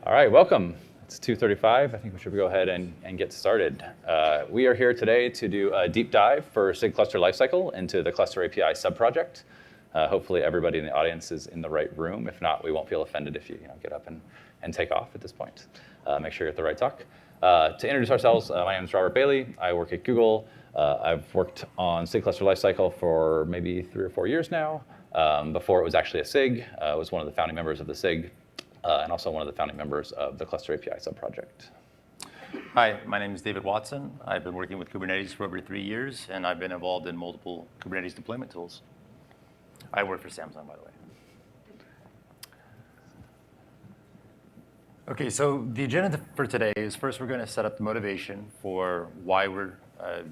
All right, welcome. It's 2:35. I think we should go ahead and get started. We are here today to do a deep dive for SIG Cluster Lifecycle into the Cluster API subproject. Hopefully everybody in the audience is in the right room. If not, we won't feel offended if you get up and take off at this point. Make sure you're at the right talk. To introduce ourselves, my name is Robert Bailey. I work at Google. I've worked on SIG Cluster Lifecycle for maybe 3 or 4 years now. Before it was actually a SIG. I was one of the founding members of the SIG. And also one of the founding members of the Cluster API subproject. Hi, my name is David Watson. I've been working with Kubernetes for over 3 years, and I've been involved in multiple Kubernetes deployment tools. I work for Samsung, by the way. Okay, so the agenda for today is first we're going to set up the motivation for why we're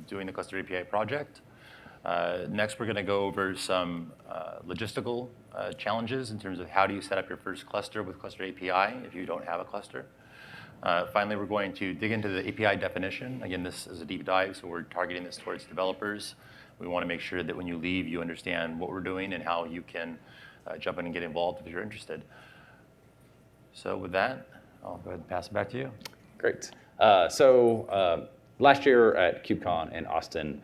doing the Cluster API project. Next, we're going to go over some logistical challenges in terms of how do you set up your first cluster with Cluster API if you don't have a cluster. Finally, we're going to dig into the API definition. Again, this is a deep dive, so we're targeting this towards developers. We want to make sure that when you leave, you understand what we're doing and how you can jump in and get involved if you're interested. So with that, I'll go ahead and pass it back to you. Great. Last year at KubeCon in Austin,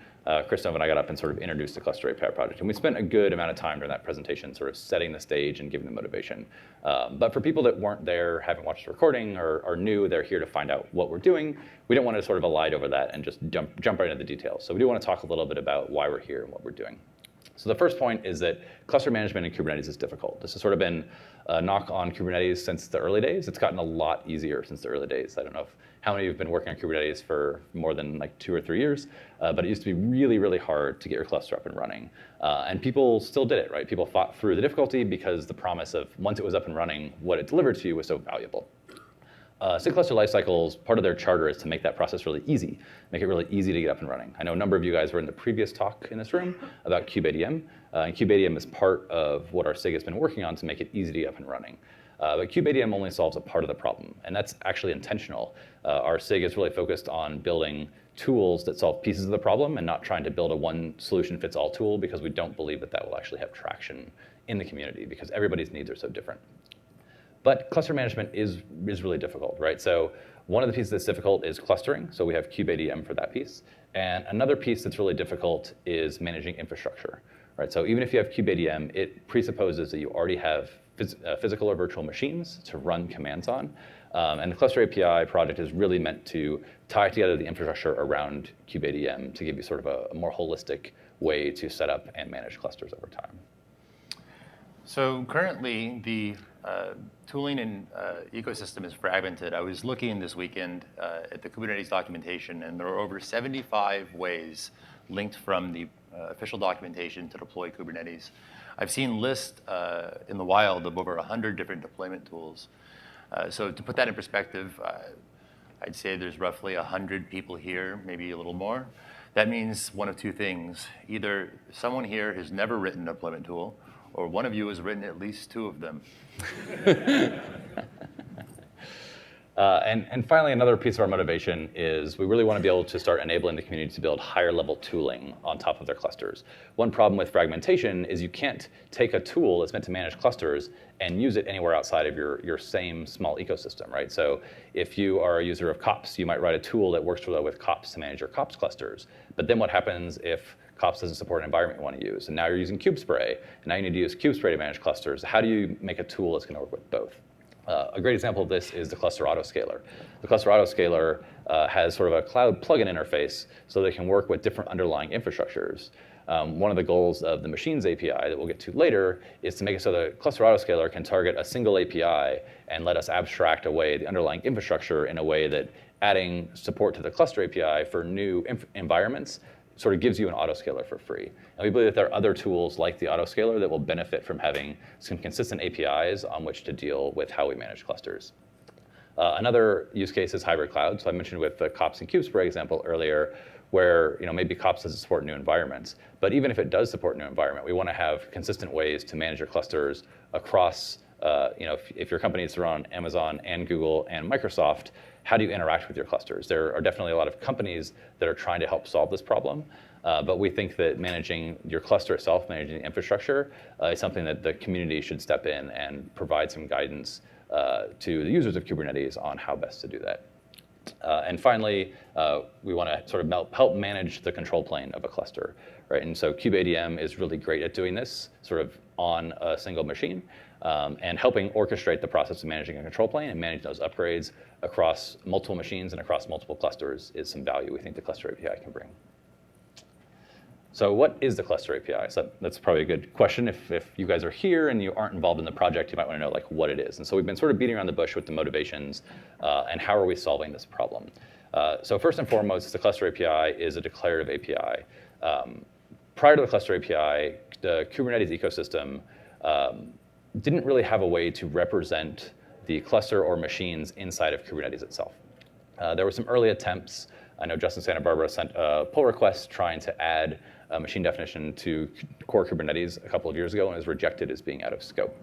Christoph and I got up and sort of introduced the Cluster API project. And we spent a good amount of time during that presentation sort of setting the stage and giving the motivation. But for people that weren't there, haven't watched the recording, or new, they're here to find out what we're doing, we don't want to sort of elide over that and just jump right into the details. So we do want to talk a little bit about why we're here and what we're doing. So the first point is that cluster management in Kubernetes is difficult. This has sort of been a knock on Kubernetes since the early days. It's gotten a lot easier since the early days. I don't know how many of you have been working on Kubernetes for more than like 2 or 3 years, but it used to be really, really hard to get your cluster up and running. And people still did it, right? People fought through the difficulty because the promise of once it was up and running, what it delivered to you was so valuable. SIG Cluster Lifecycle's part of their charter is to make that process really easy, make it really easy to get up and running. I know a number of you guys were in the previous talk in this room about kubeadm, and kubeadm is part of what our SIG has been working on to make it easy to get up and running. But kubeadm only solves a part of the problem, and that's actually intentional. Our SIG is really focused on building tools that solve pieces of the problem and not trying to build a one-solution-fits-all tool because we don't believe that that will actually have traction in the community because everybody's needs are so different. But cluster management is really difficult, right? So one of the pieces that's difficult is clustering. So we have kubeadm for that piece. And another piece that's really difficult is managing infrastructure, right? So even if you have kubeadm, it presupposes that you already have physical or virtual machines to run commands on. And the Cluster API project is really meant to tie together the infrastructure around kubeadm to give you sort of a more holistic way to set up and manage clusters over time. So currently, the tooling and ecosystem is fragmented. I was looking this weekend at the Kubernetes documentation, and there are over 75 ways linked from the official documentation to deploy Kubernetes. I've seen lists in the wild of over 100 different deployment tools. So to put that in perspective, I'd say there's roughly 100 people here, maybe a little more. That means one of two things. Either someone here has never written a deployment tool, or one of you has written at least 2 of them. And finally, another piece of our motivation is we really want to be able to start enabling the community to build higher level tooling on top of their clusters. One problem with fragmentation is you can't take a tool that's meant to manage clusters and use it anywhere outside of your same small ecosystem, right? So if you are a user of kops, you might write a tool that works well with kops to manage your kops clusters. But then what happens if kops doesn't support an environment you want to use? And now you're using kubespray, and now you need to use kubespray to manage clusters. How do you make a tool that's going to work with both? A great example of this is the Cluster Autoscaler. The Cluster Autoscaler has sort of a cloud plugin interface so they can work with different underlying infrastructures. One of the goals of the Machines API that we'll get to later is to make it so the Cluster Autoscaler can target a single API and let us abstract away the underlying infrastructure in a way that adding support to the Cluster API for new environments sort of gives you an autoscaler for free. And we believe that there are other tools like the autoscaler that will benefit from having some consistent APIs on which to deal with how we manage clusters. Another use case is hybrid cloud. So I mentioned with the kops and kubespray example earlier, where maybe kops doesn't support new environments. But even if it does support new environment, we want to have consistent ways to manage your clusters across, if your company is run on Amazon and Google and Microsoft, how do you interact with your clusters? There are definitely a lot of companies that are trying to help solve this problem, but we think that managing your cluster itself, managing the infrastructure, is something that the community should step in and provide some guidance to the users of Kubernetes on how best to do that. And finally, we want to sort of help manage the control plane of a cluster, right? And so kubeadm is really great at doing this sort of on a single machine and helping orchestrate the process of managing a control plane and manage those upgrades across multiple machines and across multiple clusters is some value we think the Cluster API can bring. So what is the Cluster API? So that's probably a good question. If you guys are here and you aren't involved in the project, you might want to know like what it is. And so we've been sort of beating around the bush with the motivations and how are we solving this problem. So first and foremost, the Cluster API is a declarative API. Prior to the Cluster API, the Kubernetes ecosystem didn't really have a way to represent the cluster or machines inside of Kubernetes itself. There were some early attempts. I know Justin Santa Barbara sent a pull request trying to add a machine definition to core Kubernetes a couple of years ago and was rejected as being out of scope.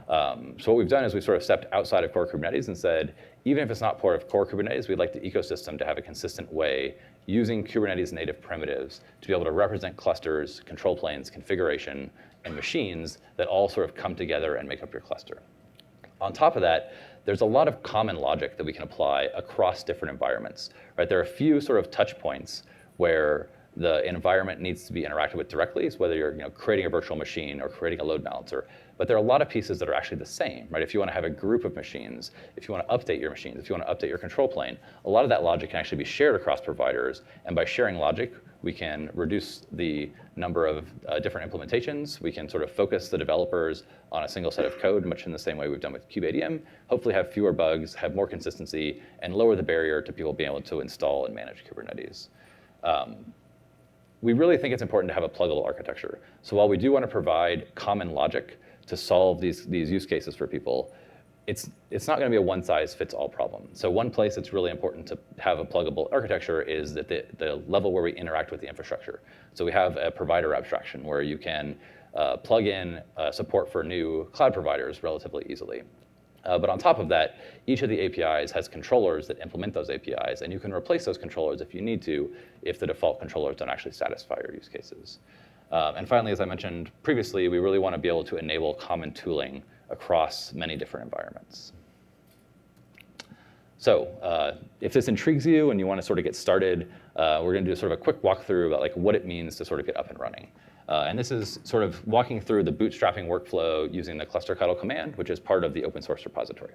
So what we've done is we've sort of stepped outside of core Kubernetes and said, even if it's not part of core Kubernetes, we'd like the ecosystem to have a consistent way using Kubernetes native primitives to be able to represent clusters, control planes, configuration, and machines that all sort of come together and make up your cluster. On top of that, there's a lot of common logic that we can apply across different environments, right? There are a few sort of touch points where the environment needs to be interacted with directly, so whether you're creating a virtual machine or creating a load balancer. But there are a lot of pieces that are actually the same, right? If you want to have a group of machines, if you want to update your machines, if you want to update your control plane, a lot of that logic can actually be shared across providers. And by sharing logic, we can reduce the number of different implementations. We can sort of focus the developers on a single set of code, much in the same way we've done with kubeadm, hopefully have fewer bugs, have more consistency, and lower the barrier to people being able to install and manage Kubernetes. We really think it's important to have a pluggable architecture. So while we do want to provide common logic to solve these use cases for people, it's not going to be a one-size-fits-all problem. So one place it's really important to have a pluggable architecture is that the level where we interact with the infrastructure. So we have a provider abstraction where you can plug in support for new cloud providers relatively easily. But on top of that, each of the APIs has controllers that implement those APIs, and you can replace those controllers if you need to, if the default controllers don't actually satisfy your use cases. And finally, as I mentioned previously, we really want to be able to enable common across many different environments. So if this intrigues you and you want to sort of get started, we're going to do sort of a quick walkthrough about like what it means to sort of get up and running. And this is sort of walking through the bootstrapping workflow using the cluster_ctl command, which is part of the open source repository.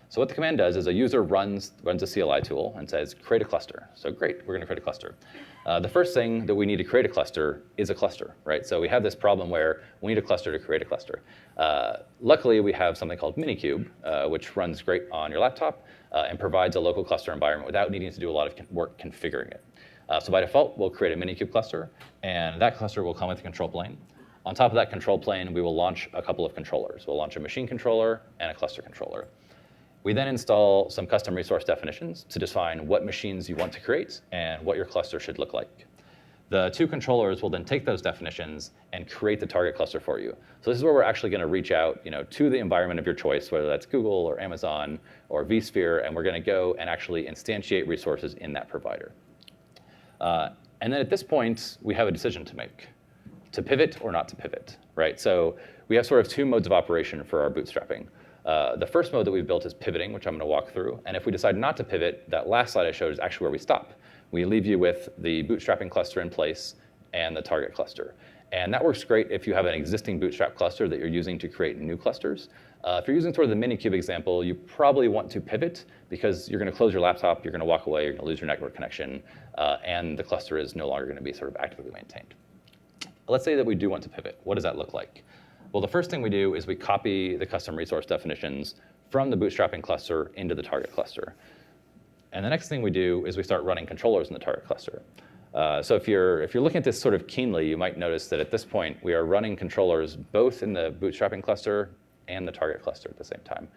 So what the command does is a user runs a CLI tool and says, create a cluster. So great, we're going to create a cluster. The first thing that we need to create a cluster is a cluster, right? So we have this problem where we need a cluster to create a cluster. Luckily, we have something called Minikube, which runs great on your laptop and provides a local cluster environment without needing to do a lot of work configuring it. So by default, we'll create a Minikube cluster, and that cluster will come with a control plane. On top of that control plane, we will launch a couple of controllers. We'll launch a machine controller and a cluster controller. We then install some custom resource definitions to define what machines you want to create and what your cluster should look like. The two controllers will then take those definitions and create the target cluster for you. So this is where we're actually going to reach out to the environment of your choice, whether that's Google or Amazon or vSphere, and we're going to go and actually instantiate resources in that provider. And then at this point, we have a decision to make, to pivot or not to pivot, right? So we have sort of two modes of operation for our bootstrapping. The first mode that we've built is pivoting, which I'm going to walk through. And if we decide not to pivot, that last slide I showed is actually where we stop. We leave you with the bootstrapping cluster in place and the target cluster. And that works great if you have an existing bootstrap cluster that you're using to create new clusters. If you're using sort of the Minikube example, you probably want to pivot because you're going to close your laptop, you're going to walk away, you're going to lose your network connection, and the cluster is no longer going to be sort of actively maintained. Let's say that we do want to pivot. What does that look like? Well, the first thing we do is we copy the custom resource definitions from the bootstrapping cluster into the target cluster. And the next thing we do is we start running controllers in the target cluster. So if you're looking at this sort of keenly, you might notice that at this point, we are running controllers both in the bootstrapping cluster and the target cluster at the same time,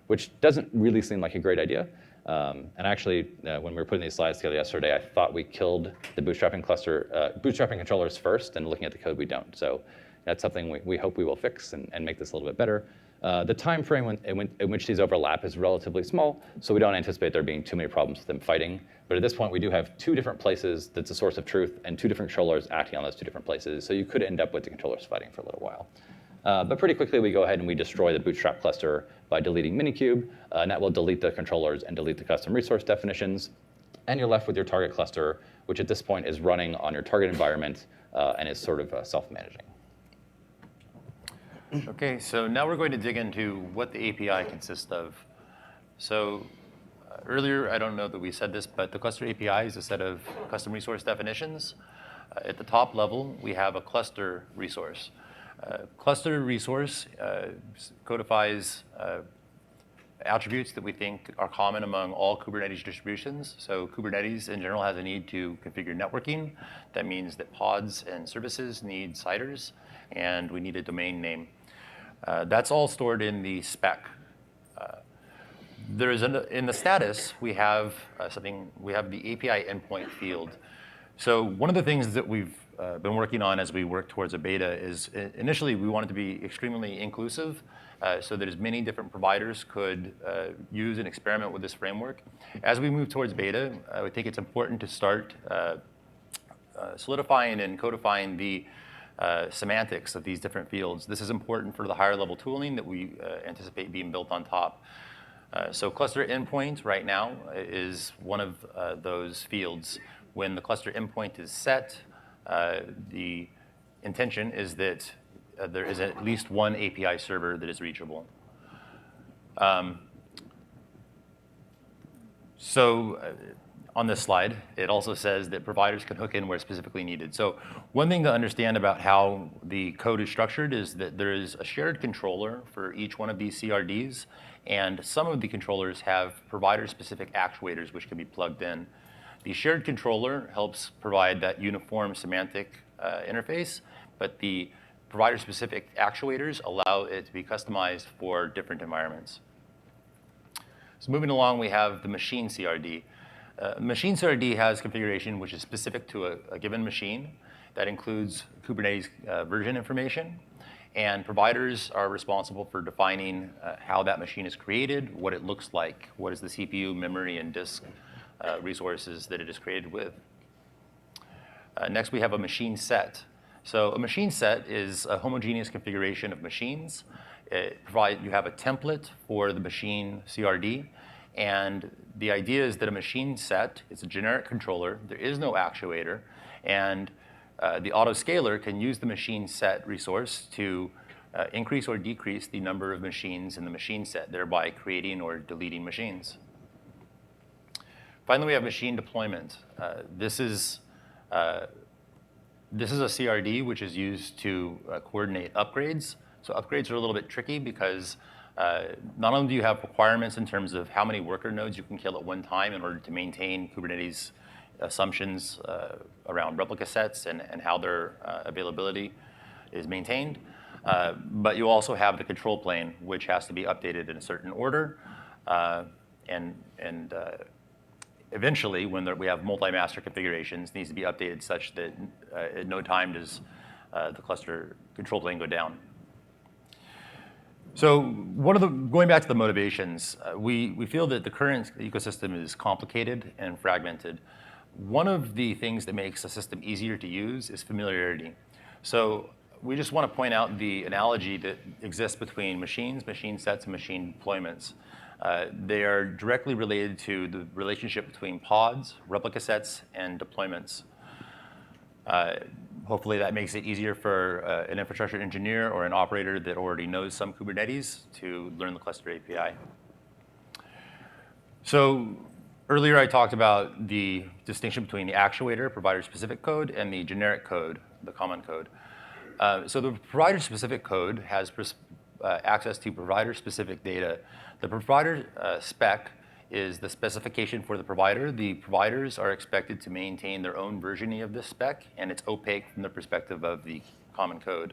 which doesn't really seem like a great idea. And actually, when we were putting these slides together yesterday, I thought we killed the bootstrapping controllers first, and looking at the code, we don't. So that's something we hope we will fix and make this a little bit better. The time frame in which these overlap is relatively small, so we don't anticipate there being too many problems with them fighting. But at this point, we do have two different places that's a source of truth and two different controllers acting on those two different places. So you could end up with the controllers fighting for a little while. But pretty quickly, we go ahead and we destroy the bootstrap cluster by deleting Minikube, and that will delete the controllers and delete the custom resource definitions. And you're left with your target cluster, which at this point is running on your target environment and is sort of self-managing. Okay, so now we're going to dig into what the API consists of. So earlier, I don't know that we said this, but the cluster API is a set of custom resource definitions. At the top level, we have a cluster resource. Cluster resource codifies attributes that we think are common among all Kubernetes distributions. So Kubernetes in general has a need to configure networking. That means that pods and services need CIDRs, and we need a domain name. That's all stored in the spec. In the status, we have we have the API endpoint field. So one of the things that we've been working on as we work towards a beta is initially we wanted to be extremely inclusive so that as many different providers could use and experiment with this framework. As we move towards beta, I think it's important to start solidifying and codifying the semantics of these different fields. This is important for the higher level tooling that we anticipate being built on top. So cluster endpoint right now is one of those fields. When the cluster endpoint is set, the intention is that there is at least one API server that is reachable. On this slide, it also says that providers can hook in where specifically needed. So one thing to understand about how the code is structured is that there is a shared controller for each one of these CRDs, and some of the controllers have provider-specific actuators which can be plugged in. The shared controller helps provide that uniform semantic interface, but the provider-specific actuators allow it to be customized for different environments. So moving along, we have the machine CRD. Machine CRD has configuration which is specific to a given machine. That includes Kubernetes version information, and providers are responsible for defining how that machine is created, what it looks like, what is the CPU, memory, and disk resources that it is created with. Next, we have a machine set. So a machine set is a homogeneous configuration of machines. You have a template for the machine CRD, and the idea is that a machine set is a generic controller. There is no actuator, and the autoscaler can use the machine set resource to increase or decrease the number of machines in the machine set, thereby creating or deleting machines. Finally, we have machine deployment. This is a CRD which is used to coordinate upgrades. So upgrades are a little bit tricky because not only do you have requirements in terms of how many worker nodes you can kill at one time in order to maintain Kubernetes assumptions around replica sets and how their availability is maintained, but you also have the control plane, which has to be updated in a certain order. Eventually, when we have multi-master configurations, it needs to be updated such that at no time does the cluster control plane go down. So going back to the motivations, we feel that the current ecosystem is complicated and fragmented. One of the things that makes a system easier to use is familiarity. So we just want to point out the analogy that exists between machines, machine sets, and machine deployments. They are directly related to the relationship between pods, replica sets, and deployments. Hopefully that makes it easier for an infrastructure engineer or an operator that already knows some Kubernetes to learn the cluster API. So earlier I talked about the distinction between the actuator, provider-specific code, and the generic code, the common code. So the provider-specific code has access to provider-specific data. The provider spec is the specification for the provider. The providers are expected to maintain their own versioning of this spec, and it's opaque from the perspective of the common code.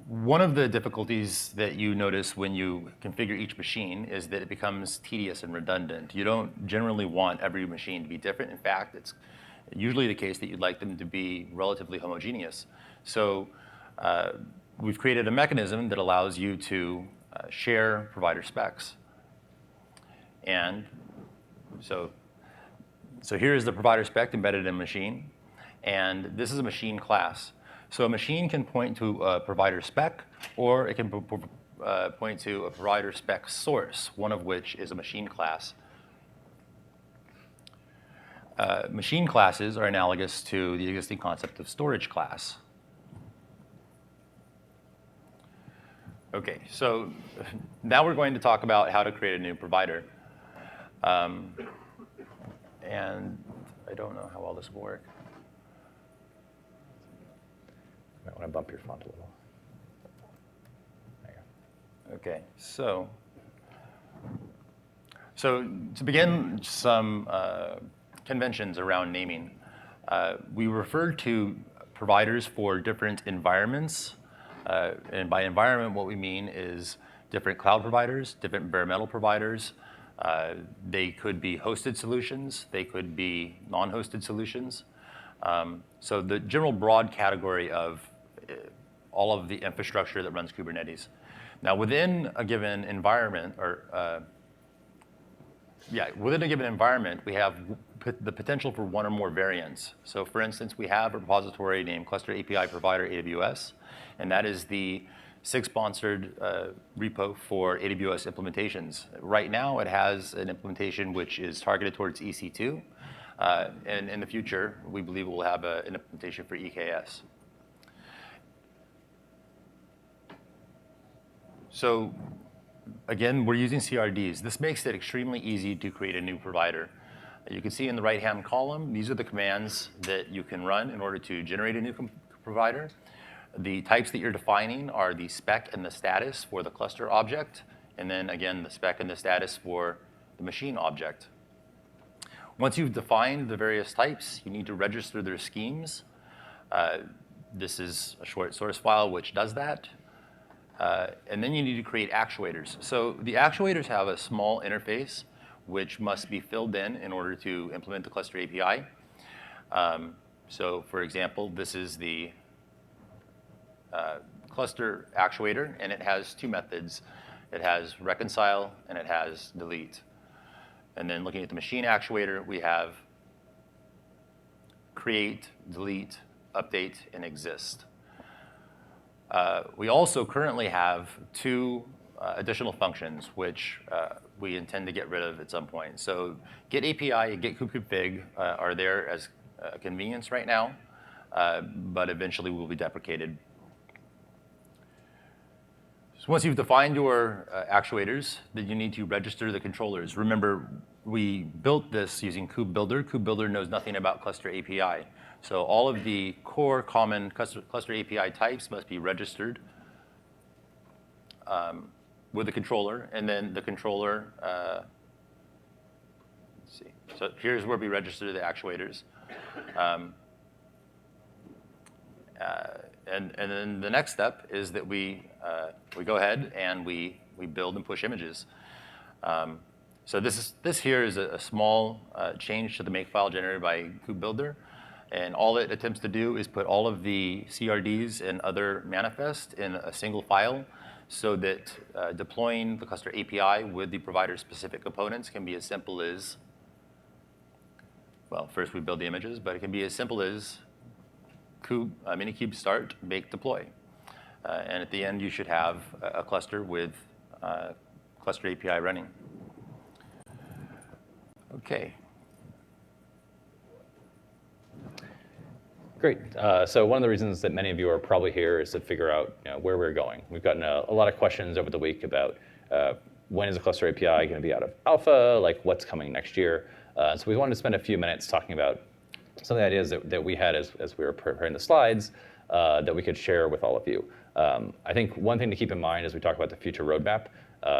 One of the difficulties that you notice when you configure each machine is that it becomes tedious and redundant. You don't generally want every machine to be different. In fact, it's usually the case that you'd like them to be relatively homogeneous. So we've created a mechanism that allows you to share provider specs. And so here is the provider spec embedded in a machine. And this is a machine class. So a machine can point to a provider spec, or it can point to a provider spec source, one of which is a machine class. Machine classes are analogous to the existing concept of storage class. Okay, so now we're going to talk about how to create a new provider. And I don't know how well this will work. You might want to bump your font a little. There you go. Okay, so to begin, some conventions around naming. We refer to providers for different environments. And by environment, what we mean is different cloud providers, different bare metal providers. They could be hosted solutions. They could be non-hosted solutions. So the general broad category of all of the infrastructure that runs Kubernetes. Now, within a given environment, we have the potential for one or more variants. So for instance, we have a repository named Cluster API Provider AWS, and that is the SIG-sponsored repo for AWS implementations. Right now, it has an implementation which is targeted towards EC2, and in the future, we believe it will have an implementation for EKS. So again, we're using CRDs. This makes it extremely easy to create a new provider. You can see in the right-hand column, these are the commands that you can run in order to generate a new provider. The types that you're defining are the spec and the status for the cluster object, and then again, the spec and the status for the machine object. Once you've defined the various types, you need to register their schemes. This is a short source file which does that. And then you need to create actuators. So the actuators have a small interface which must be filled in order to implement the Cluster API. So for example, this is the cluster actuator, and it has two methods. It has reconcile and it has delete. And then looking at the machine actuator, we have create, delete, update, and exist. We also currently have two additional functions which we intend to get rid of at some point. So get API and get kubeconfig are there as a convenience right now, but eventually will be deprecated. So once you've defined your actuators, then you need to register the controllers. Remember, we built this using kubebuilder. Kubebuilder knows nothing about Cluster API. So all of the core common Cluster API types must be registered with the controller, and then the controller, let's see. So here's where we register the actuators. And then the next step is that we go ahead and we build and push images. So this here is a small change to the makefile generated by kubebuilder. And all it attempts to do is put all of the CRDs and other manifest in a single file so that deploying the Cluster API with the provider-specific components can be as simple as, well, first we build the images, but it can be as simple as minikube start, make, deploy. And at the end, you should have a cluster with Cluster API running. Okay. Great. So one of the reasons that many of you are probably here is to figure out where we're going. We've gotten a lot of questions over the week about when is the Cluster API going to be out of alpha, like what's coming next year. So we wanted to spend a few minutes talking about some of the ideas that we had as we were preparing the slides that we could share with all of you. I think one thing to keep in mind as we talk about the future roadmap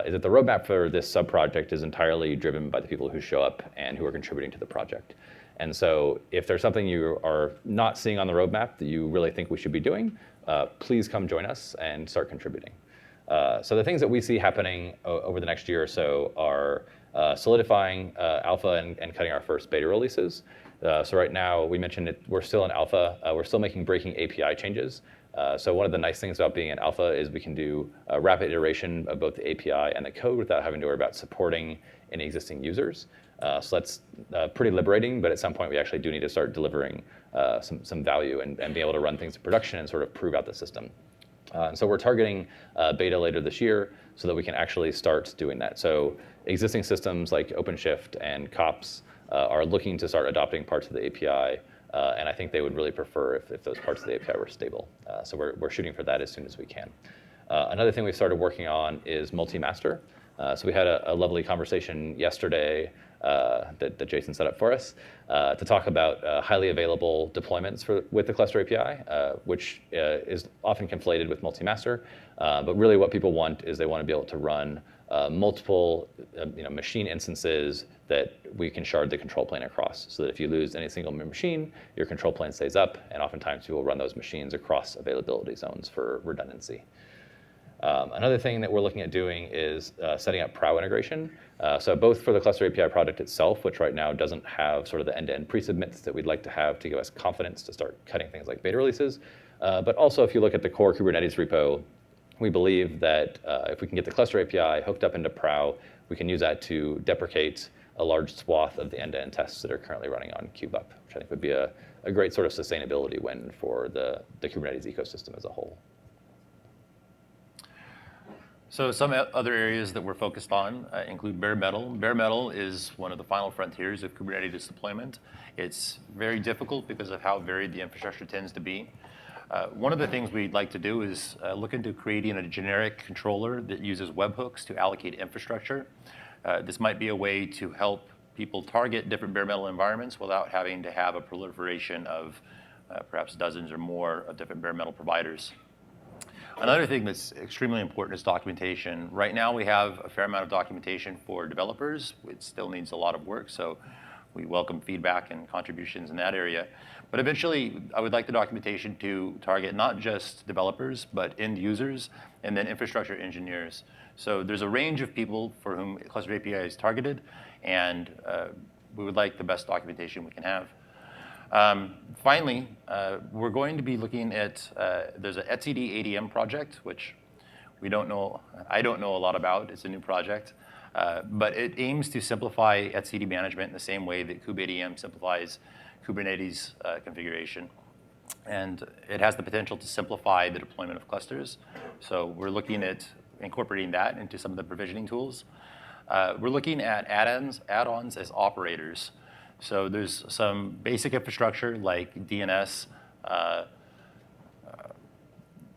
is that the roadmap for this sub-project is entirely driven by the people who show up and who are contributing to the project. And so if there's something you are not seeing on the roadmap that you really think we should be doing, please come join us and start contributing. So the things that we see happening over the next year or so are solidifying alpha and cutting our first beta releases. So right now, we mentioned we're still in alpha. We're still making breaking API changes. So one of the nice things about being in alpha is we can do a rapid iteration of both the API and the code without having to worry about supporting any existing users. So that's pretty liberating, but at some point we actually do need to start delivering some value and be able to run things in production and sort of prove out the system. So we're targeting beta later this year so that we can actually start doing that. So existing systems like OpenShift and COPS are looking to start adopting parts of the API, and I think they would really prefer if those parts of the API were stable. So we're shooting for that as soon as we can. Another thing we started working on is multi-master. So we had a lovely conversation yesterday that Jason set up for us to talk about highly available deployments with the Cluster API, which is often conflated with multi-master. But really what people want is they want to be able to run multiple machine instances that we can shard the control plane across, so that if you lose any single machine, your control plane stays up, and oftentimes people run those machines across availability zones for redundancy. Another thing that we're looking at doing is setting up PROW integration. So both for the Cluster API project itself, which right now doesn't have sort of the end-to-end pre-submits that we'd like to have to give us confidence to start cutting things like beta releases. But also if you look at the core Kubernetes repo, we believe that if we can get the Cluster API hooked up into PROW, we can use that to deprecate a large swath of the end-to-end tests that are currently running on KubeUp, which I think would be a great sort of sustainability win for the Kubernetes ecosystem as a whole. So some other areas that we're focused on include bare metal. Bare metal is one of the final frontiers of Kubernetes deployment. It's very difficult because of how varied the infrastructure tends to be. One of the things we'd like to do is look into creating a generic controller that uses webhooks to allocate infrastructure. This might be a way to help people target different bare metal environments without having to have a proliferation of perhaps dozens or more of different bare metal providers. Another thing that's extremely important is documentation. Right now we have a fair amount of documentation for developers. It still needs a lot of work, so we welcome feedback and contributions in that area. But eventually, I would like the documentation to target not just developers, but end users, and then infrastructure engineers. So there's a range of people for whom Cluster API is targeted, and we would like the best documentation we can have. Finally, we're going to be looking at, there's an etcd ADM project, which I don't know a lot about. It's a new project. But it aims to simplify etcd management in the same way that kubeadm simplifies Kubernetes configuration. And it has the potential to simplify the deployment of clusters. So we're looking at incorporating that into some of the provisioning tools. We're looking at add-ons as operators. So there's some basic infrastructure like DNS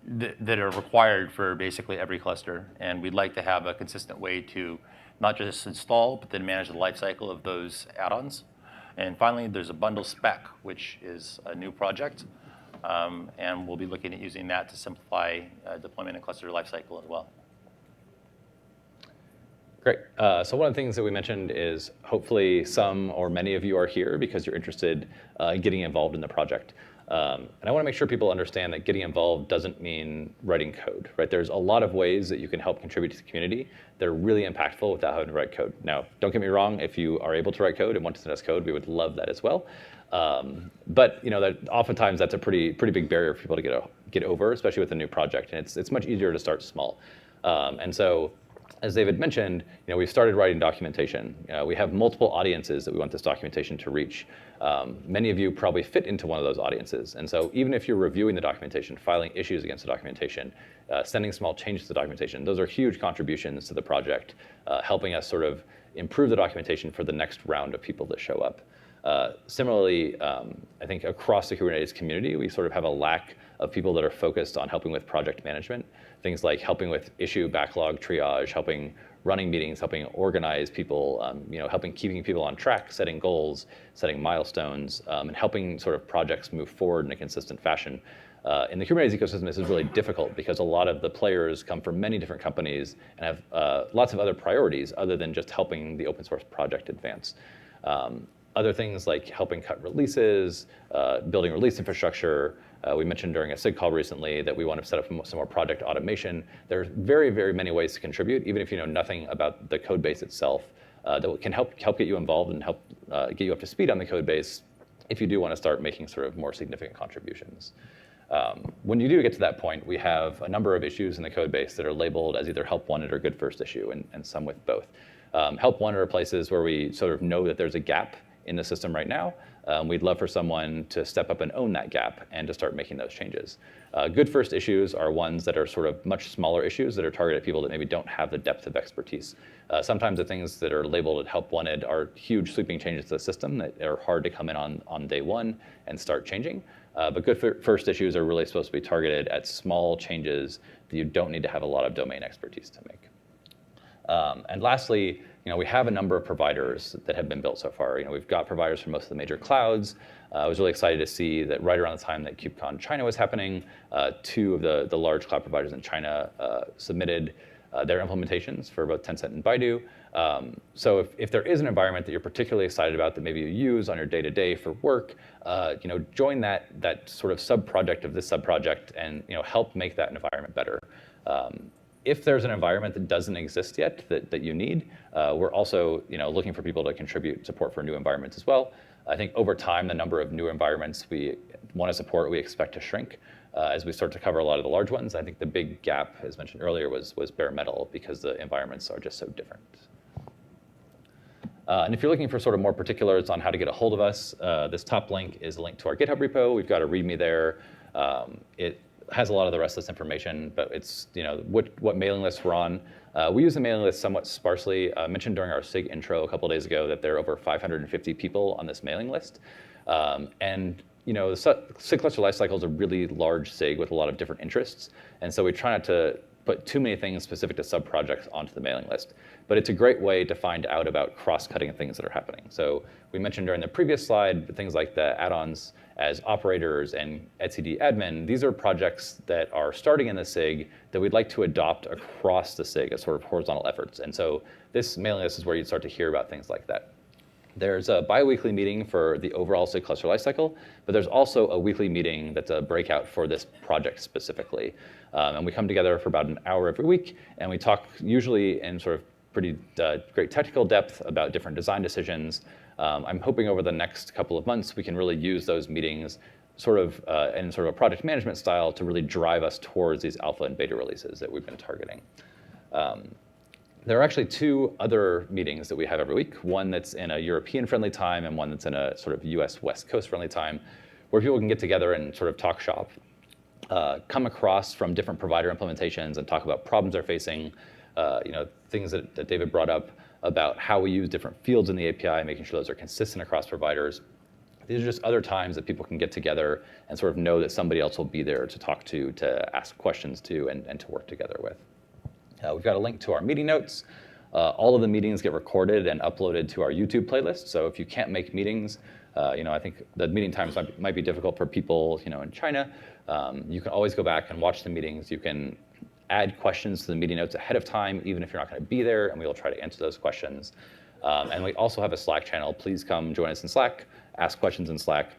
that are required for basically every cluster. And we'd like to have a consistent way to not just install, but then manage the lifecycle of those add-ons. And finally, there's a bundle spec, which is a new project. And we'll be looking at using that to simplify deployment and cluster lifecycle as well. Great. So one of the things that we mentioned is hopefully some or many of you are here because you're interested in getting involved in the project. And I want to make sure people understand that getting involved doesn't mean writing code, right? There's a lot of ways that you can help contribute to the community that are really impactful without having to write code. Now, don't get me wrong, if you are able to write code and want to send us code, we would love that as well. But that oftentimes that's a pretty big barrier for people to get over, especially with a new project. And it's much easier to start small. And so, as David mentioned, we've started writing documentation. We have multiple audiences that we want this documentation to reach. Many of you probably fit into one of those audiences. And so even if you're reviewing the documentation, filing issues against the documentation, sending small changes to the documentation, those are huge contributions to the project, helping us sort of improve the documentation for the next round of people that show up. Similarly, I think across the Kubernetes community, we sort of have a lack of people that are focused on helping with project management. Things like helping with issue backlog triage, helping running meetings, helping organize people, helping keeping people on track, setting goals, setting milestones, and helping sort of projects move forward in a consistent fashion. In the Kubernetes ecosystem, this is really difficult because a lot of the players come from many different companies and have lots of other priorities other than just helping the open source project advance. Other things like helping cut releases, building release infrastructure. We mentioned during a SIG call recently that we want to set up some more project automation. There are very, very many ways to contribute, even if you know nothing about the code base itself, that can help get you involved and help get you up to speed on the code base if you do want to start making sort of more significant contributions. When you do get to that point, we have a number of issues in the code base that are labeled as either help wanted or good first issue, and some with both. Help wanted are places where we sort of know that there's a gap in the system right now. We'd love for someone to step up and own that gap and to start making those changes. Good first issues are ones that are sort of much smaller issues that are targeted at people that maybe don't have the depth of expertise. Sometimes the things that are labeled as help wanted are huge sweeping changes to the system that are hard to come in on day one and start changing. But good first issues are really supposed to be targeted at small changes that you don't need to have a lot of domain expertise to make. And lastly, we have a number of providers that have been built so far. We've got providers for most of the major clouds. I was really excited to see that right around the time that KubeCon China was happening, two of the large cloud providers in China submitted their implementations for both Tencent and Baidu. So if there is an environment that you're particularly excited about that maybe you use on your day-to-day for work, join that sort of sub-project of this sub-project and help make that environment better. If there's an environment that doesn't exist yet that you need, we're also looking for people to contribute support for new environments as well. I think over time, the number of new environments we want to support, we expect to shrink as we start to cover a lot of the large ones. I think the big gap, as mentioned earlier, was bare metal because the environments are just so different. And if you're looking for sort of more particulars on how to get a hold of us, this top link is a link to our GitHub repo. We've got a README there. It has a lot of the rest of this information, but it's what mailing lists we're on. We use the mailing list somewhat sparsely. I mentioned during our SIG intro a couple of days ago that there are over 550 people on this mailing list. And the SIG Cluster Lifecycle is a really large SIG with a lot of different interests. And so we try not to put too many things specific to sub-projects onto the mailing list. But it's a great way to find out about cross-cutting things that are happening. So we mentioned during the previous slide things like the add-ons as operators and etcd admin. These are projects that are starting in the SIG that we'd like to adopt across the SIG as sort of horizontal efforts. And so this mailing list is where you start to hear about things like that. There's a bi-weekly meeting for the overall SIG cluster lifecycle, but there's also a weekly meeting that's a breakout for this project specifically. And we come together for about an hour every week, and we talk usually in sort of pretty great technical depth about different design decisions. I'm hoping over the next couple of months we can really use those meetings sort of in sort of a project management style to really drive us towards these alpha and beta releases that we've been targeting. There are actually two other meetings that we have every week, one that's in a European-friendly time and one that's in a sort of US West Coast-friendly time, where people can get together and sort of talk shop, come across from different provider implementations and talk about problems they're facing, things that David brought up about how we use different fields in the API, making sure those are consistent across providers. These are just other times that people can get together and sort of know that somebody else will be there to talk to ask questions to, and to work together with. We've got a link to our meeting notes. All of the meetings get recorded and uploaded to our YouTube playlist. So if you can't make meetings, I think the meeting times might be difficult for people, in China. You can always go back and watch the meetings. You can add questions to the meeting notes ahead of time, even if you're not going to be there, and we will try to answer those questions. And we also have a Slack channel. Please come join us in Slack, ask questions in Slack.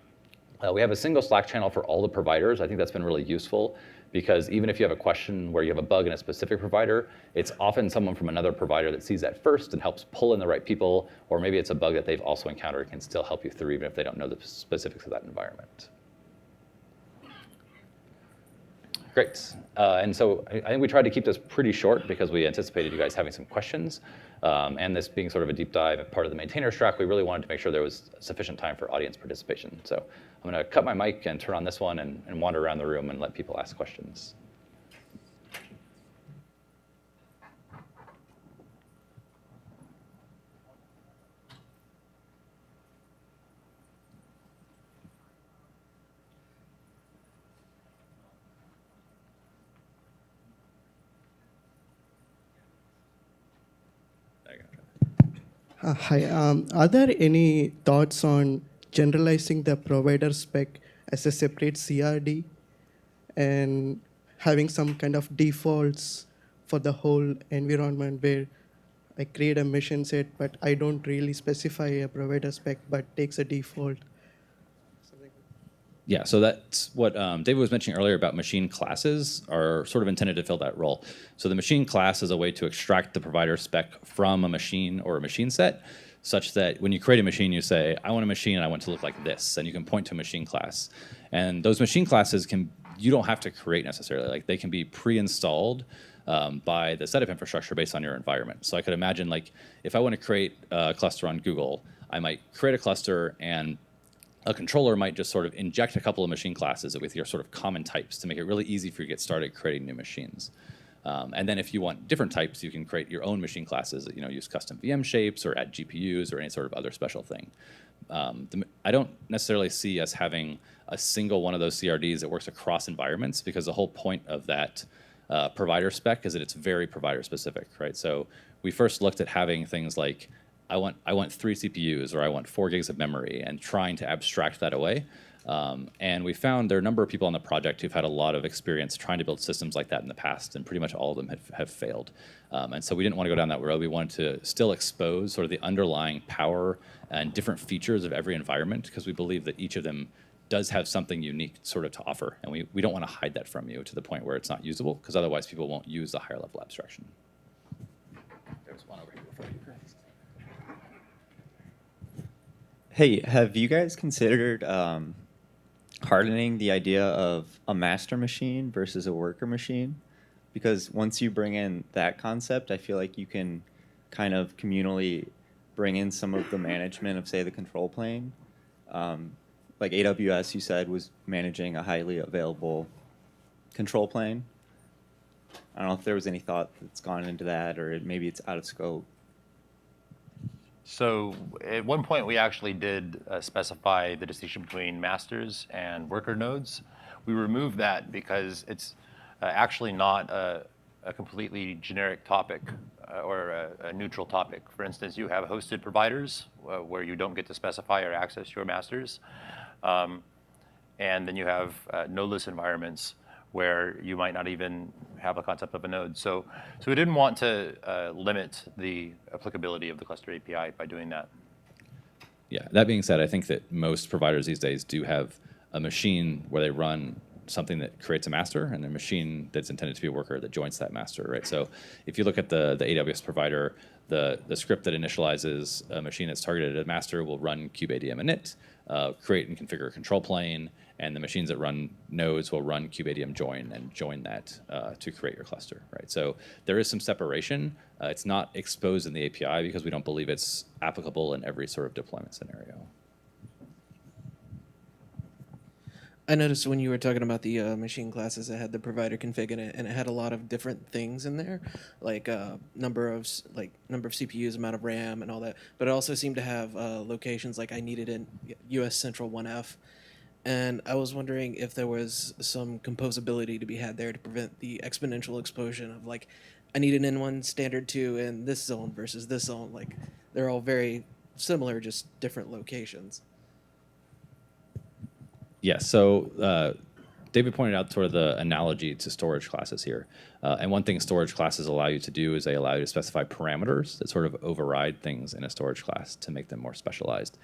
We have a single Slack channel for all the providers. I think that's been really useful because even if you have a question where you have a bug in a specific provider, it's often someone from another provider that sees that first and helps pull in the right people, or maybe it's a bug that they've also encountered and can still help you through even if they don't know the specifics of that environment. Great. And so I think we tried to keep this pretty short because we anticipated you guys having some questions. And this being sort of a deep dive at part of the maintainer's track, we really wanted to make sure there was sufficient time for audience participation. So I'm going to cut my mic and turn on this one and wander around the room and let people ask questions. Hi. Are there any thoughts on generalizing the provider spec as a separate CRD and having some kind of defaults for the whole environment where I create a mission set, but I don't really specify a provider spec, but takes a default? Yeah, so that's what David was mentioning earlier about machine classes are sort of intended to fill that role. So the machine class is a way to extract the provider spec from a machine or a machine set, such that when you create a machine, you say, I want a machine and I want it to look like this, and you can point to a machine class. And those machine classes can you don't have to create necessarily. Like they can be pre-installed by the set of infrastructure based on your environment. So I could imagine like if I want to create a cluster on Google, I might create a cluster and a controller might just sort of inject a couple of machine classes with your sort of common types to make it really easy for you to get started creating new machines. And then if you want different types, you can create your own machine classes that use custom VM shapes or add GPUs or any sort of other special thing. I don't necessarily see us having a single one of those CRDs that works across environments, because the whole point of that provider spec is that it's very provider specific, right? So we first looked at having things like I want 3 CPUs or I want 4 gigs of memory, and trying to abstract that away. And we found there are a number of people on the project who've had a lot of experience trying to build systems like that in the past, and pretty much all of them have failed. And so we didn't want to go down that road. We wanted to still expose sort of the underlying power and different features of every environment, because we believe that each of them does have something unique sort of to offer. And we don't want to hide that from you to the point where it's not usable, because otherwise people won't use the higher level abstraction. There's one over here before you. Hey, have you guys considered hardening the idea of a master machine versus a worker machine? Because once you bring in that concept, I feel like you can kind of communally bring in some of the management of, say, the control plane. Like AWS, you said, was managing a highly available control plane. I don't know if there was any thought that's gone into that, or maybe it's out of scope. So at one point, we actually did specify the distinction between masters and worker nodes. We removed that because it's actually not a completely generic topic or a neutral topic. For instance, you have hosted providers where you don't get to specify or access your masters. And then you have nodeless environments where you might not even have a concept of a node. So we didn't want to limit the applicability of the cluster API by doing that. Yeah, that being said, I think that most providers these days do have a machine where they run something that creates a master, and a machine that's intended to be a worker that joins that master, right? So if you look at the AWS provider, the script that initializes a machine that's targeted at a master will run kubeadm init, create and configure a control plane, and the machines that run nodes will run kubeadm join and join that to create your cluster, right? So there is some separation. It's not exposed in the API because we don't believe it's applicable in every sort of deployment scenario. I noticed when you were talking about the machine classes, it had the provider config in it, and it had a lot of different things in there, like number of CPUs, amount of RAM, and all that. But it also seemed to have locations like I needed in US Central 1F, and I was wondering if there was some composability to be had there to prevent the exponential explosion of like I need an N1 standard 2 in this zone versus this zone. Like they're all very similar, just different locations. Yeah, so David pointed out sort of the analogy to storage classes here. And one thing storage classes allow you to do is they allow you to specify parameters that sort of override things in a storage class to make them more specialized.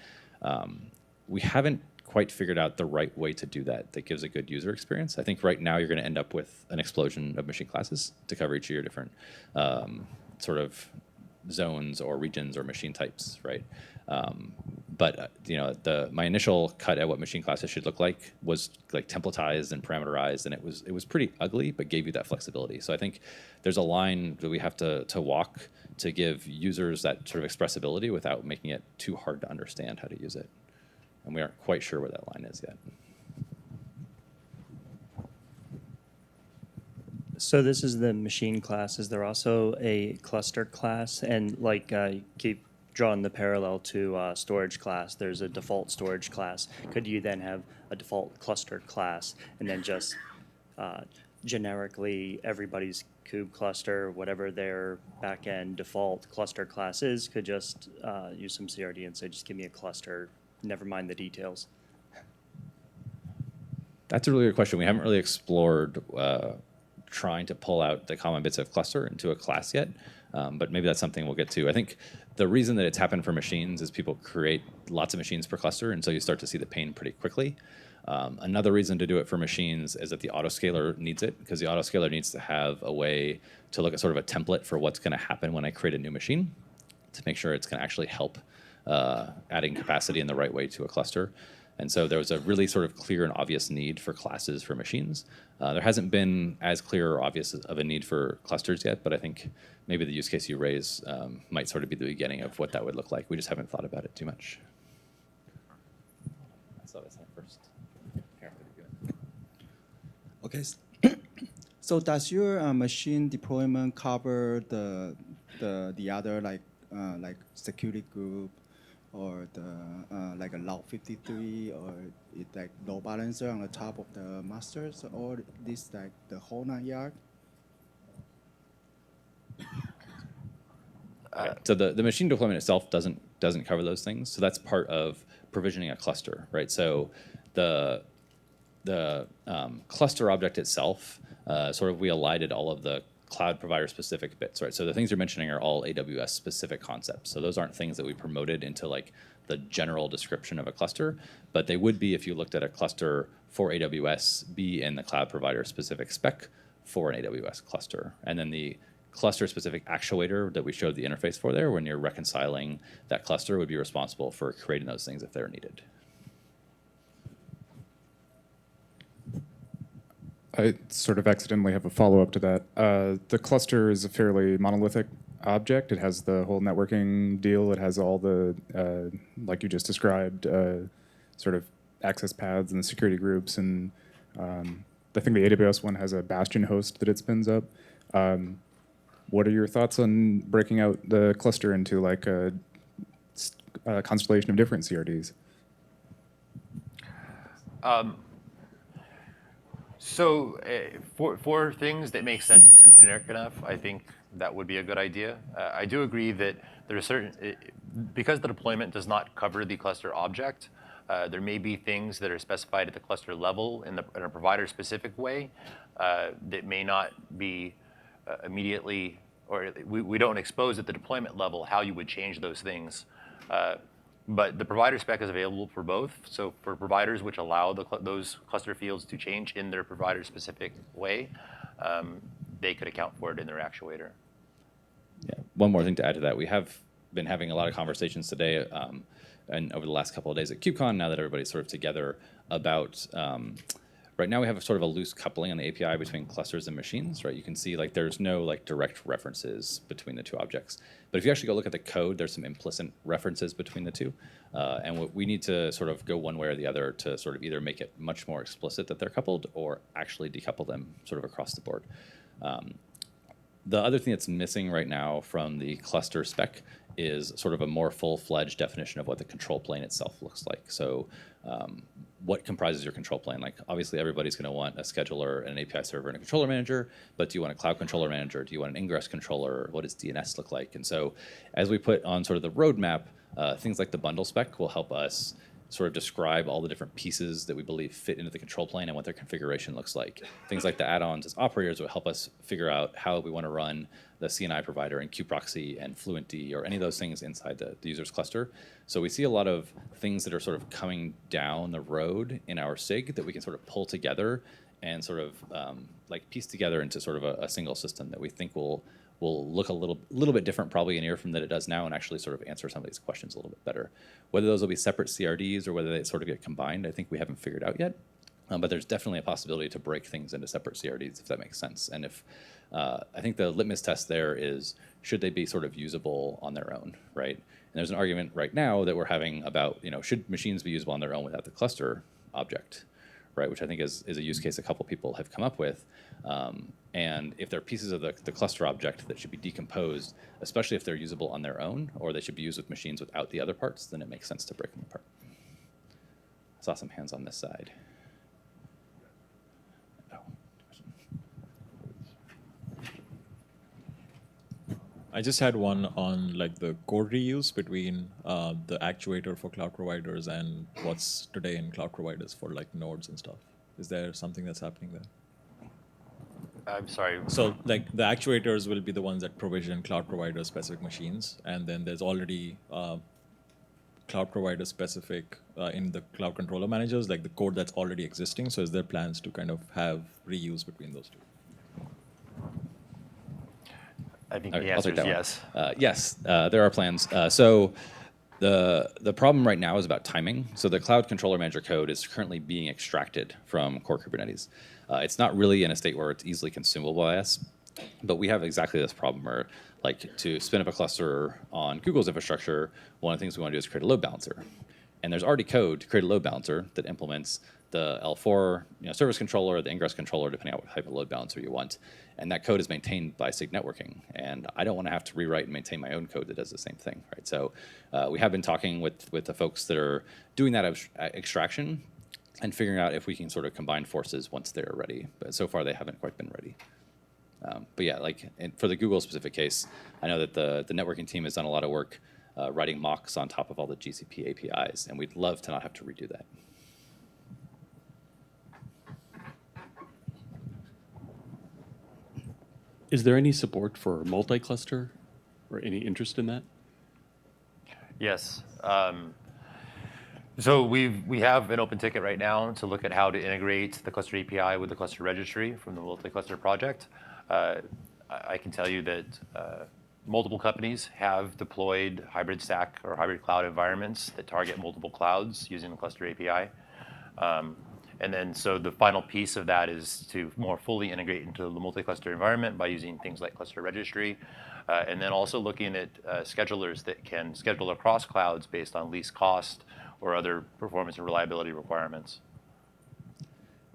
We haven't quite figured out the right way to do that gives a good user experience. I think right now you're going to end up with an explosion of machine classes to cover each of your different sort of zones or regions or machine types, right? But my initial cut at what machine classes should look like was like templatized and parameterized, and it was pretty ugly, but gave you that flexibility. So I think there's a line that we have to walk to give users that sort of expressibility without making it too hard to understand how to use it. And we aren't quite sure where that line is yet. So this is the machine class. Is there also a cluster class? And like keep drawing the parallel to storage class, there's a default storage class. Could you then have a default cluster class and then just generically everybody's kube cluster, whatever their backend default cluster class is, could just use some CRD and say, just give me a cluster, never mind the details? That's a really good question. We haven't really explored trying to pull out the common bits of cluster into a class yet, but maybe that's something we'll get to. I think the reason that it's happened for machines is people create lots of machines per cluster, and so you start to see the pain pretty quickly. Another reason to do it for machines is that the autoscaler needs it, because the autoscaler needs to have a way to look at sort of a template for what's going to happen when I create a new machine to make sure it's going to actually help adding capacity in the right way to a cluster. And so there was a really sort of clear and obvious need for classes for machines. There hasn't been as clear or obvious of a need for clusters yet, but I think maybe the use case you raise might sort of be the beginning of what that would look like. We just haven't thought about it too much. I saw this first. Here, Okay. So does your machine deployment cover the other like security group or the like a log 53 or it like load balancer on the top of the masters or this like the whole 9 yard? So the machine deployment itself doesn't cover those things. So that's part of provisioning a cluster, right? So the cluster object itself, sort of we elided all of the cloud provider specific bits, right? So the things you're mentioning are all AWS specific concepts. So those aren't things that we promoted into like the general description of a cluster, but they would be if you looked at a cluster for AWS, be in the cloud provider specific spec for an AWS cluster. And then the cluster specific actuator that we showed the interface for there when you're reconciling that cluster would be responsible for creating those things if they're needed. I sort of accidentally have a follow-up to that. The cluster is a fairly monolithic object. It has the whole networking deal. It has all the, like you just described, sort of access paths and security groups. And I think the AWS one has a bastion host that it spins up. What are your thoughts on breaking out the cluster into like a constellation of different CRDs? So for things that make sense that are generic enough, I think that would be a good idea. I do agree that there are certain, because the deployment does not cover the cluster object, there may be things that are specified at the cluster level in a provider-specific way that may not be immediately, or we don't expose at the deployment level how you would change those things. But the provider spec is available for both. So for providers which allow those cluster fields to change in their provider-specific way, they could account for it in their actuator. Yeah. One more thing to add to that. We have been having a lot of conversations today and over the last couple of days at KubeCon, now that everybody's sort of together, about right now we have a sort of a loose coupling on the API between clusters and machines, right? You can see like there's no like direct references between the two objects. But if you actually go look at the code, there's some implicit references between the two. And we need to sort of go one way or the other to sort of either make it much more explicit that they're coupled or actually decouple them sort of across the board. The other thing that's missing right now from the cluster spec is sort of a more full-fledged definition of what the control plane itself looks like. So what comprises your control plane? Like obviously everybody's going to want a scheduler and an API server and a controller manager, but do you want a cloud controller manager? Do you want an ingress controller? What does DNS look like? And so as we put on sort of the roadmap, things like the bundle spec will help us sort of describe all the different pieces that we believe fit into the control plane and what their configuration looks like. Things like the add-ons as operators will help us figure out how we want to run the CNI provider and kubeproxy and FluentD or any of those things inside the user's cluster. So we see a lot of things that are sort of coming down the road in our SIG that we can sort of pull together and sort of like piece together into sort of a single system that we think will look a little bit different probably in a year from that it does now and actually sort of answer some of these questions a little bit better. Whether those will be separate CRDs or whether they sort of get combined, I think we haven't figured out yet. But there's definitely a possibility to break things into separate CRDs if that makes sense. And if I think the litmus test there is, should they be sort of usable on their own, right? And there's an argument right now that we're having about, should machines be usable on their own without the cluster object, right? Which I think is a use case a couple people have come up with. And if they're pieces of the cluster object that should be decomposed, especially if they're usable on their own, or they should be used with machines without the other parts, then it makes sense to break them apart. I saw some hands on this side. I just had one on like the code reuse between the actuator for cloud providers and what's today in cloud providers for like nodes and stuff. Is there something that's happening there? I'm sorry. So like the actuators will be the ones that provision cloud provider specific machines, and then there's already cloud provider specific in the cloud controller managers, like the code that's already existing. So is there plans to kind of have reuse between those two? I think Okay, the I'll answer take is that yes. Yes, there are plans. So The problem right now is about timing. So the Cloud Controller Manager code is currently being extracted from core Kubernetes. It's not really in a state where it's easily consumable by us, but we have exactly this problem where, like, to spin up a cluster on Google's infrastructure, one of the things we want to do is create a load balancer. And there's already code to create a load balancer that implements the L4 service controller, the ingress controller, depending on what type of load balancer you want. And that code is maintained by SIG networking. And I don't want to have to rewrite and maintain my own code that does the same thing, right? So we have been talking with the folks that are doing that extraction and figuring out if we can sort of combine forces once they're ready. But so far, they haven't quite been ready. But yeah, like for the Google specific case, I know that the networking team has done a lot of work writing mocks on top of all the GCP APIs, and we'd love to not have to redo that. Is there any support for multi-cluster or any interest in that? Yes. So we have an open ticket right now to look at how to integrate the cluster API with the cluster registry from the multi-cluster project. I can tell you that multiple companies have deployed hybrid stack or hybrid cloud environments that target multiple clouds using the cluster API. And then so the final piece of that is to more fully integrate into the multi-cluster environment by using things like cluster registry. And then also looking at schedulers that can schedule across clouds based on least cost or other performance and reliability requirements.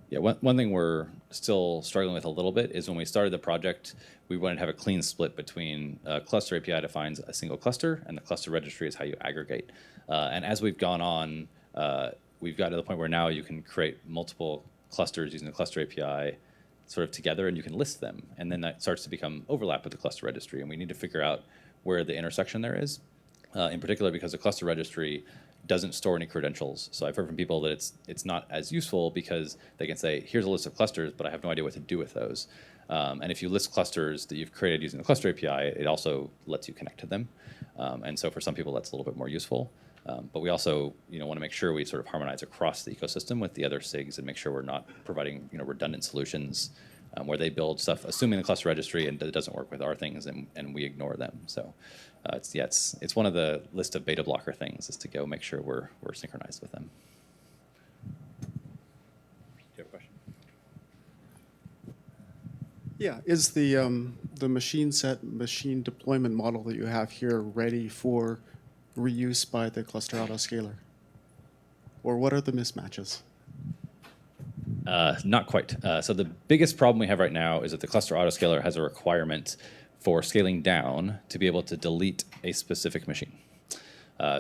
Yeah, one thing we're still struggling with a little bit is when we started the project, we wanted to have a clean split between cluster API defines a single cluster and the cluster registry is how you aggregate. And as we've gone on, we've got to the point where now you can create multiple clusters using the cluster API sort of together and you can list them. And then that starts to become overlap with the cluster registry. And we need to figure out where the intersection there is, in particular because the cluster registry doesn't store any credentials. So I've heard from people that it's not as useful because they can say, here's a list of clusters, but I have no idea what to do with those. And if you list clusters that you've created using the cluster API, it also lets you connect to them. And so for some people, that's a little bit more useful. But we also want to make sure we sort of harmonize across the ecosystem with the other SIGs and make sure we're not providing redundant solutions where they build stuff assuming the cluster registry and it doesn't work with our things and we ignore them. So it's one of the list of beta blocker things is to go make sure we're synchronized with them. Do you have a question? Yeah, is the machine set, machine deployment model that you have here ready for reuse by the cluster autoscaler? Or what are the mismatches? Not quite. So the biggest problem we have right now is that the cluster autoscaler has a requirement for scaling down to be able to delete a specific machine.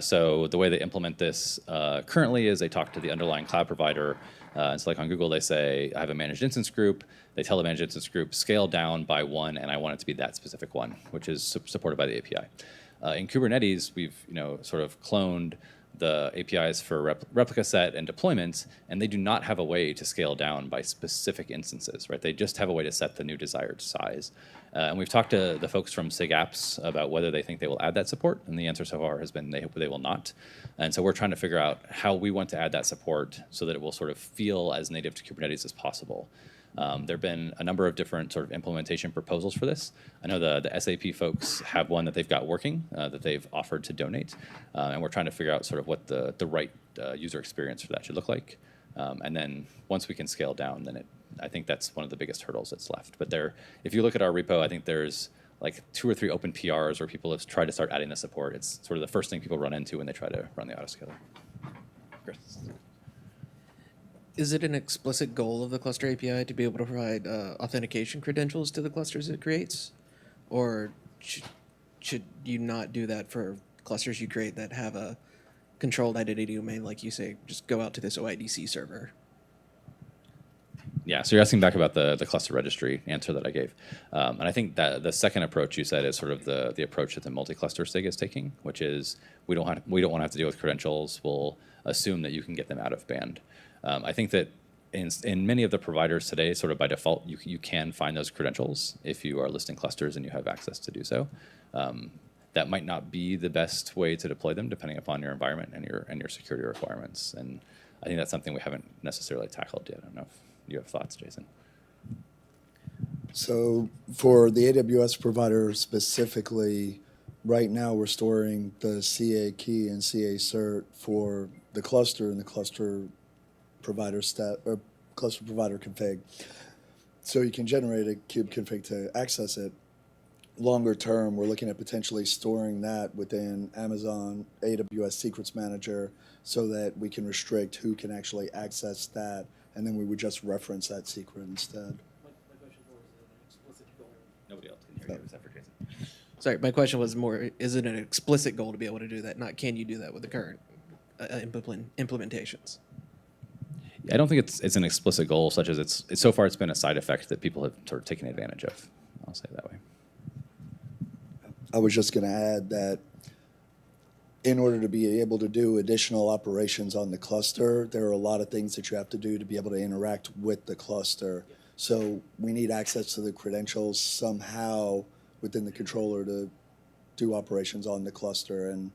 So the way they implement this currently is they talk to the underlying cloud provider. And so like on Google, they say, I have a managed instance group. They tell the managed instance group, scale down by 1, and I want it to be that specific one, which is supported by the API. In Kubernetes, we've sort of cloned the APIs for replica set and deployments, and they do not have a way to scale down by specific instances, right? They just have a way to set the new desired size. And we've talked to the folks from SIG Apps about whether they think they will add that support, and the answer so far has been they will not. And so we're trying to figure out how we want to add that support so that it will sort of feel as native to Kubernetes as possible. There have been a number of different sort of implementation proposals for this. I know the SAP folks have one that they've got working that they've offered to donate, and we're trying to figure out sort of what the right user experience for that should look like. And then once we can scale down, then I think that's one of the biggest hurdles that's left. But if you look at our repo, I think there's like 2 or 3 open PRs where people have tried to start adding the support. It's sort of the first thing people run into when they try to run the autoscaler. Chris. Is it an explicit goal of the cluster API to be able to provide authentication credentials to the clusters it creates? Or should you not do that for clusters you create that have a controlled identity domain, like you say, just go out to this OIDC server? Yeah, so you're asking back about the cluster registry answer that I gave. And I think that the second approach you said is sort of the approach that the multi-cluster SIG is taking, which is we don't want to have to deal with credentials. We'll assume that you can get them out of band. I think that in many of the providers today, sort of by default, you can find those credentials if you are listing clusters and you have access to do so. That might not be the best way to deploy them, depending upon your environment and your security requirements. And I think that's something we haven't necessarily tackled yet. I don't know if you have thoughts, Jason. So for the AWS provider specifically, right now we're storing the CA key and CA cert for the cluster and the cluster provider or cluster provider config. So you can generate a kube config to access it. Longer term, we're looking at potentially storing that within Amazon AWS Secrets Manager so that we can restrict who can actually access that, and then we would just reference that secret instead. Nobody else can hear you except for Jason. Sorry, my question was more, is it an explicit goal to be able to do that? Not can you do that with the current implementations? I don't think it's an explicit goal, such as it's so far it's been a side effect that people have sort of taken advantage of. I'll say it that way. I was just going to add that in order to be able to do additional operations on the cluster, there are a lot of things that you have to do to be able to interact with the cluster. So we need access to the credentials somehow within the controller to do operations on the cluster. And,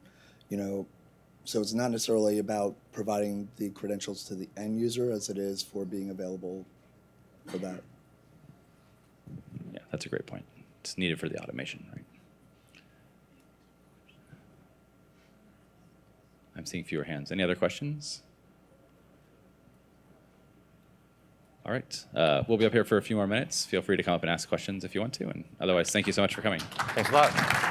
so it's not necessarily about providing the credentials to the end user as it is for being available for that. Yeah, that's a great point. It's needed for the automation, right? I'm seeing fewer hands. Any other questions? All right. We'll be up here for a few more minutes. Feel free to come up and ask questions if you want to. And otherwise, thank you so much for coming. Thanks a lot.